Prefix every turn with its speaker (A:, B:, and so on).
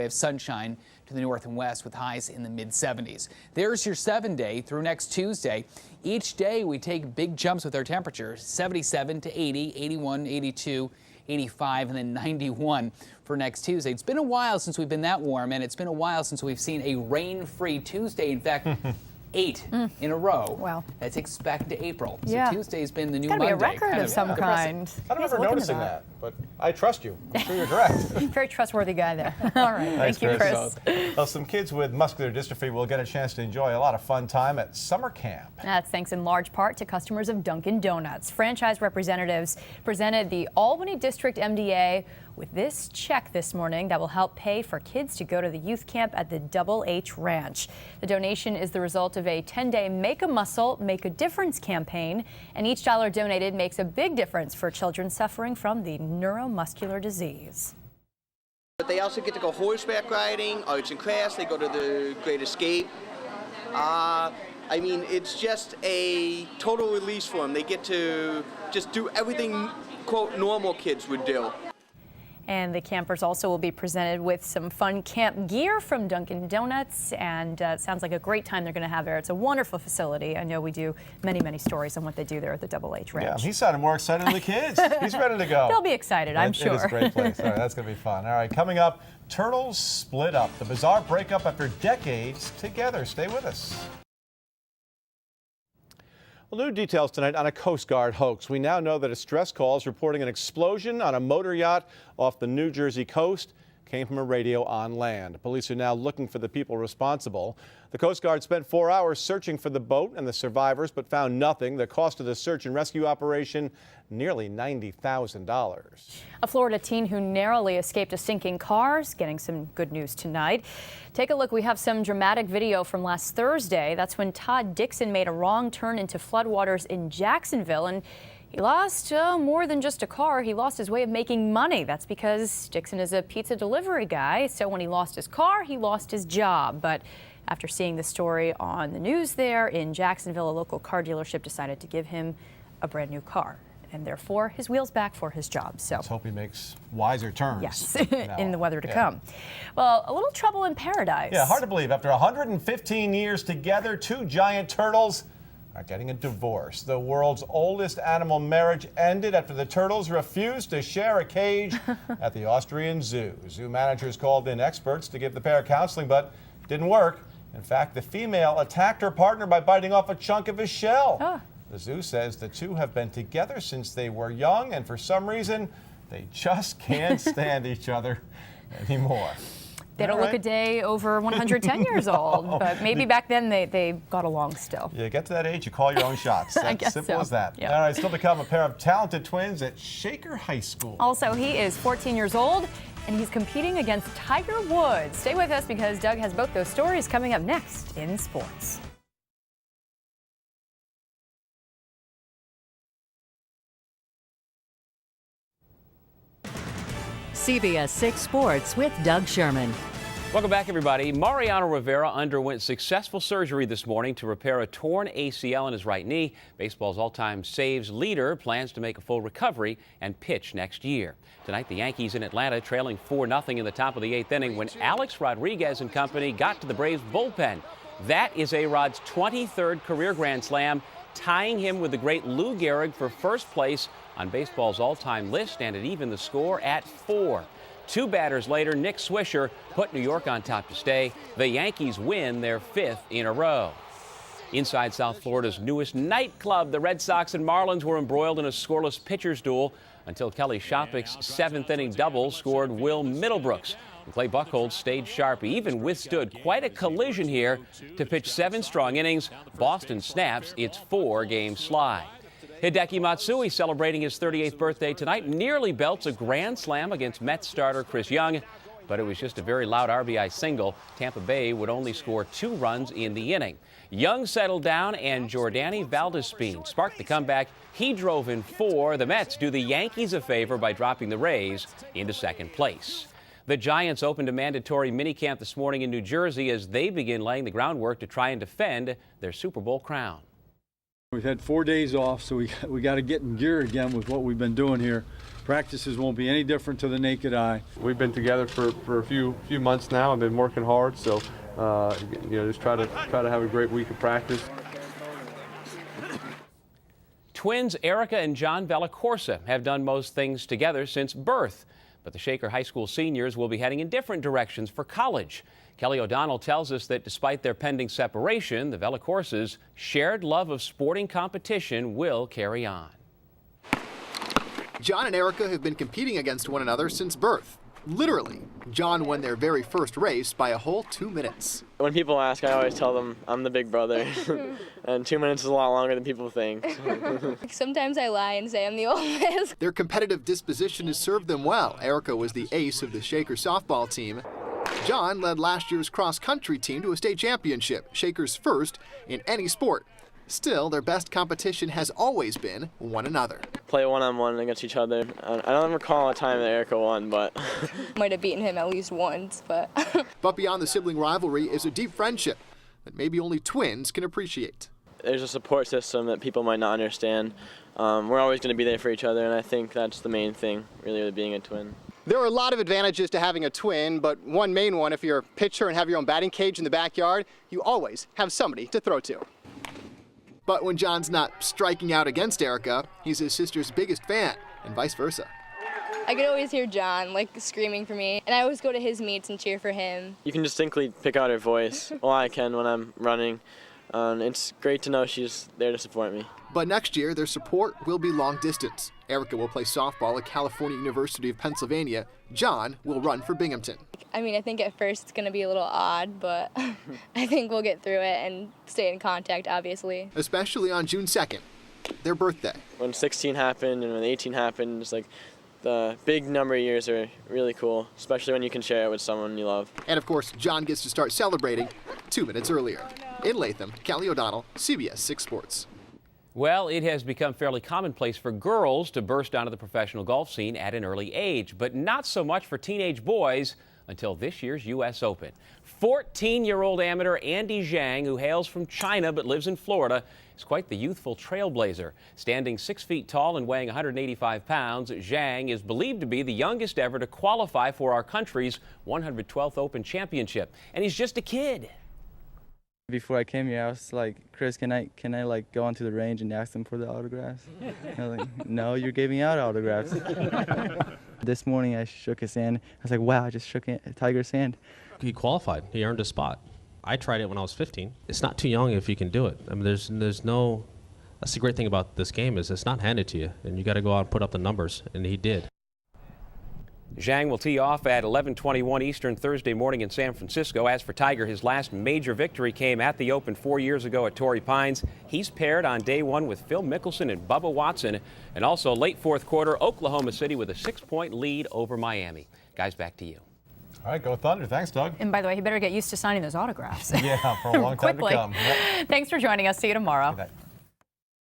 A: We have sunshine to the north and west with highs in the mid-70s. There's your 7-day through next Tuesday. Each day we take big jumps with our temperature, 77 to 80, 81, 82, 85, and then 91 for next Tuesday. It's been a while since we've been that warm, and it's been a while since we've seen a rain-free Tuesday. In fact, 8 in a row.
B: Wow.
A: Let's expect to April. So
B: Yeah.
A: Tuesday's been the new
B: Gotta
A: Monday.
B: be a record of some kind.
C: I don't remember noticing that, but I trust you. I'm sure you're correct.
B: Very trustworthy guy there. All right.
C: Thanks,
B: Thank you, Chris.
C: Well, some kids with muscular dystrophy will get a chance to enjoy a lot of fun time at summer camp.
B: That's thanks in large part to customers of Dunkin' Donuts. Franchise representatives presented the Albany District MDA with this check this morning that will help pay for kids to go to the youth camp at the Double H Ranch. The donation is the result of a 10-day Make a Muscle, Make a Difference campaign, and each dollar donated makes a big difference for children suffering from the neuromuscular disease.
D: But they also get to go horseback riding, arts and crafts, they go to the Great Escape. I mean, it's just a total release for them. They get to just do everything, quote, normal kids would do.
B: And the campers also will be presented with some fun camp gear from Dunkin' Donuts, and it sounds like a great time they're going to have there. It's a wonderful facility. I know we do many stories on what they do there at the Double H Ranch.
C: Yeah, he sounded more excited than the kids. He's ready to go.
B: They'll be excited, I'm sure.
C: It is a great place. All right, that's going to be fun. All right, coming up, turtles split up. The bizarre breakup after decades together. Stay with us. Well, new details tonight on a Coast Guard hoax. We now know that a stress call is reporting an explosion on a motor yacht off the New Jersey coast came from a radio on land. Police are now looking for the people responsible. The Coast Guard spent 4 hours searching for the boat and the survivors, but found nothing. The cost of the search and rescue operation, nearly $90,000.
B: A Florida teen who narrowly escaped a sinking car is getting some good news tonight. Take a look. We have some dramatic video from last Thursday. That's when Todd Dixon made a wrong turn into floodwaters in Jacksonville, and he lost more than just a car. He lost his way of making money. That's because Dixon is a pizza delivery guy. So when he lost his car, he lost his job. But after seeing the story on the news there in Jacksonville, a local car dealership decided to give him a brand new car. And therefore, his wheel's back for his job. So
C: Let's hope he makes wiser turns.
B: Yes, in the weather to come. Well, a little trouble in paradise.
C: Yeah, hard to believe. After 115 years together, two giant turtles are getting a divorce. The world's oldest animal marriage ended after the turtles refused to share a cage at the Austrian zoo. Zoo managers called in experts to give the pair counseling, but it didn't work. In fact, the female attacked her partner by biting off a chunk of his shell. The zoo says the two have been together since they were young, and for some reason, they just can't stand each other anymore.
B: They don't look a day over 110 years old, but maybe back then they got along still.
C: You get to that age, you call your own shots.
B: I guess
C: simple
B: so.
C: as that.
B: Yeah.
C: All right, still to come, a pair of talented twins at Shaker High School.
B: Also, he is 14 years old, and he's competing against Tiger Woods. Stay with us because Doug has both those stories coming up next in sports.
E: CBS 6 Sports with Doug Sherman.
F: Welcome back, everybody. Mariano Rivera underwent successful surgery this morning to repair a torn ACL in his right knee. Baseball's all-time saves leader plans to make a full recovery and pitch next year. Tonight, the Yankees in Atlanta trailing 4-0 in the top of the 8th inning when Alex Rodriguez and company got to the Braves bullpen. That is A-Rod's 23rd career Grand Slam, tying him with the great Lou Gehrig for first place on baseball's all-time list, and it evened the score at 4. Two batters later, Nick Swisher put New York on top to stay. The Yankees win their 5th in a row. Inside South Florida's newest nightclub, the Red Sox and Marlins were embroiled in a scoreless pitcher's duel until Kelly Shopik's 7th-inning double scored Will Middlebrooks. And Clay Buchholz stayed sharp. He even withstood quite a collision here to pitch 7 strong innings. Boston snaps its 4-game slide. Hideki Matsui, celebrating his 38th birthday tonight, nearly belts a grand slam against Mets starter Chris Young, but it was just a very loud RBI single. Tampa Bay would only score 2 runs in the inning. Young settled down, and Jordany Valdespin sparked the comeback. He drove in 4. The Mets do the Yankees a favor by dropping the Rays into second place. The Giants opened a mandatory minicamp this morning in New Jersey as they begin laying the groundwork to try and defend their Super Bowl crown.
G: We've had 4 days off, so we got to get in gear again with what we've been doing here. Practices won't be any different to the naked eye.
H: We've been together for a few months now and been working hard, so just try to have a great week of practice.
F: Twins Erica and John Villacorsa have done most things together since birth, but the Shaker High School seniors will be heading in different directions for college. Kelly O'Donnell tells us that despite their pending separation, the Villacorsas' shared love of sporting competition will carry on.
I: John and Erica have been competing against one another since birth. Literally, John won their very first race by a whole 2 minutes.
J: When people ask, I always tell them I'm the big brother, and 2 minutes is a lot longer than people think.
K: Sometimes I lie and say I'm the oldest.
I: Their competitive disposition has served them well. Erica was the ace of the Shaker softball team. John led last year's cross-country team to a state championship, Shaker's first in any sport. Still, their best competition has always been one another.
J: Play one-on-one against each other. I don't recall a time that Erica won, but...
K: Might have beaten him at least once, but...
I: But beyond the sibling rivalry is a deep friendship that maybe only twins can appreciate.
J: There's a support system that people might not understand. We're always going to be there for each other, and I think that's the main thing, really, with being a twin.
I: There are a lot of advantages to having a twin, but one main one, if you're a pitcher and have your own batting cage in the backyard, you always have somebody to throw to. But when John's not striking out against Erica, he's his sister's biggest fan, and vice versa.
K: I could always hear John, screaming for me, and I always go to his meets and cheer for him.
J: You can distinctly pick out her voice. Well, I can when I'm running. It's great to know she's there to support me.
I: But next year, their support will be long distance. Erica will play softball at California University of Pennsylvania. John will run for Binghamton.
K: I think at first it's going to be a little odd, but I think we'll get through it and stay in contact, obviously.
I: Especially on June 2nd, their birthday.
J: When 16 happened and when 18 happened, it's the big number of years are really cool, especially when you can share it with someone you love.
I: And of course, John gets to start celebrating 2 minutes earlier. In Latham, Kelly O'Donnell, CBS 6 Sports.
F: Well, it has become fairly commonplace for girls to burst onto the professional golf scene at an early age, but not so much for teenage boys until this year's U.S. Open. 14-year-old amateur Andy Zhang, who hails from China but lives in Florida, is quite the youthful trailblazer. Standing 6 feet tall and weighing 185 pounds, Zhang is believed to be the youngest ever to qualify for our country's 112th Open Championship. And he's just a kid.
L: Before I came here, I was like, Chris, can I go onto the range and ask them for the autographs? I was like, no, you're giving out autographs. This morning I shook his hand. I was like, wow, I just shook Tiger's hand.
M: He qualified. He earned a spot. I tried it when I was 15. It's not too young if you can do it. I mean, there's no. That's the great thing about this game is it's not handed to you, and you got to go out and put up the numbers, and he did.
F: Zhang will tee off at 11:21 Eastern Thursday morning in San Francisco. As for Tiger, his last major victory came at the Open 4 years ago at Torrey Pines. He's paired on day one with Phil Mickelson and Bubba Watson. And also late fourth quarter, Oklahoma City with a 6-point lead over Miami. Guys, back to you.
C: All right, go Thunder. Thanks, Doug.
B: And by the way, he better get used to signing those autographs.
C: Yeah, for a long time to
B: Quickly.
C: come. Yep.
B: Thanks for joining us. See you tomorrow.